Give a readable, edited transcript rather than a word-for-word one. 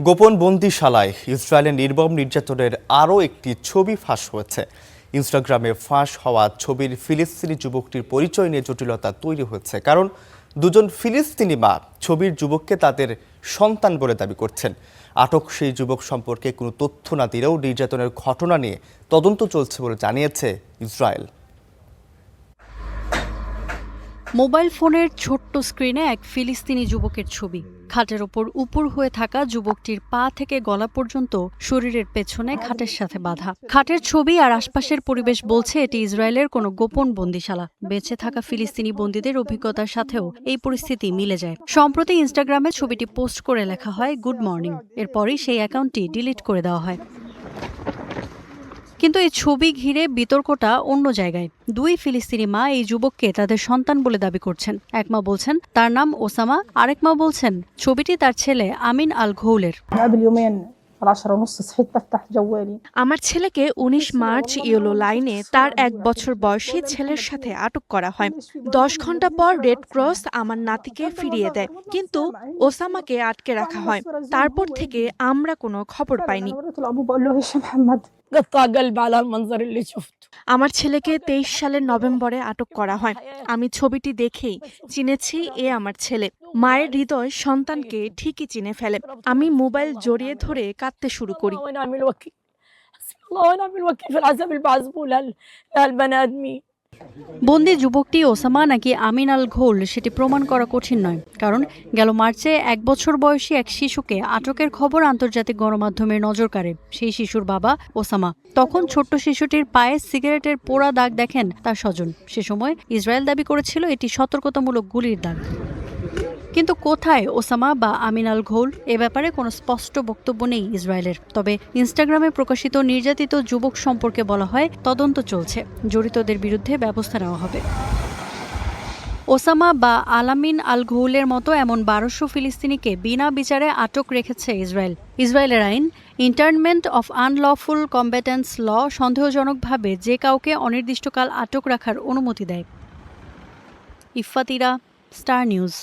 গোপন বন্দিশালায় ইসরায়েলের নির্মম নির্যাতনের আরও একটি ছবি ফাঁস হয়েছে। ইনস্টাগ্রামে ফাঁস হওয়া ছবির ফিলিস্তিনি যুবকটির পরিচয় নিয়ে জটিলতা তৈরি হয়েছে, কারণ দুজন ফিলিস্তিনি মা ছবির যুবককে তাদের সন্তান বলে দাবি করছেন। আটক সেই যুবক সম্পর্কে কোনো তথ্য না দিলেও নির্যাতনের ঘটনা নিয়ে তদন্ত চলছে বলে জানিয়েছে ইসরায়েল। মোবাইল ফোনের ছোট্ট স্ক্রিনে এক ফিলিস্তিনি যুবকের ছবি। খাটের ওপর উপুর হয়ে থাকা যুবকটির পা থেকে গলা পর্যন্ত শরীরের পেছনে খাটের সাথে বাঁধা। খাটের ছবি আর আশপাশের পরিবেশ বলছে এটি ইসরায়েলের কোনো গোপন বন্দিশালা। বেঁচে থাকা ফিলিস্তিনি বন্দীদের অভিজ্ঞতার সাথেও এই পরিস্থিতি মিলে যায়। সম্প্রতি ইনস্টাগ্রামে ছবিটি পোস্ট করে লেখা হয় গুড মর্নিং। এরপরই সেই অ্যাকাউন্টটি ডিলিট করে দেওয়া হয়। কিন্তু এই ছবি ঘিরে বিতর্কটা অন্য জায়গায়। দুই ফিলিস্তিনি মা এই যুবককে তাদের সন্তান বলে দাবি করছেন। এক মা বলছেন তার নাম ওসামা, আরেক মা বলছেন ছবিটি তার ছেলে আমিন আল ঘৌলের। আমার ছেলেকে ১৯ মার্চ ইয়েলো লাইনে তার ১ বছর বয়সী ছেলের সাথে আটক করা হয়। ১০ ঘন্টা পর রেড ক্রস আমার নাতিকে ফিরিয়ে দেয়, কিন্তু ওসামাকে আটকে রাখা হয়। তারপর থেকে আমরা কোনো খবর পাইনি। আমার ছেলেকে ২৩ সালের নভেম্বরে আটক করা হয়। আমি ছবিটি দেখেই চিনেছি এ আমার ছেলে। মায়ের হৃদয় সন্তানকে ঠিকই চিনে ফেলে। আমি মোবাইল জড়িয়ে ধরে কাঁদতে শুরু করি। বন্দি যুবকটি ওসামা নাকি আমিন আল ঘৌল সেটি প্রমাণ করা কঠিন নয়, কারণ গেল মার্চে ১ বছর বয়সী এক শিশুকে আটকের খবর আন্তর্জাতিক গণমাধ্যমে নজর কাড়ে। সেই শিশুর বাবা ওসামা। তখন ছোট্ট শিশুটির পায়ে সিগারেটের পোড়া দাগ দেখেন তার স্বজন। সে সময় ইসরায়েল দাবি করেছিল এটি সতর্কতামূলক গুলির দাগ। কিন্তু কোথায় ওসামা বা আমিন আল ঘৌল, এ ব্যাপারে কোনো স্পষ্ট বক্তব্য নেই ইসরায়েলের। তবে ইনস্টাগ্রামে প্রকাশিত নির্যাতিত যুবক সম্পর্কে বলা হয় তদন্ত চলছে, জড়িতদের বিরুদ্ধে ব্যবস্থা নেওয়া হবে। ওসামা বা আলামিন আল ঘৌলের মতো এমন ১২০০ ফিলিস্তিনিকে বিনা বিচারে আটক রেখেছে ইসরায়েল। ইসরায়েলের আইন ইন্টার্নমেন্ট অফ আনলফুল কম্ব্যাটেন্টস ল সন্দেহজনকভাবে যে কাউকে অনির্দিষ্টকাল আটক রাখার অনুমতি দেয়। Iffat Ira, star news.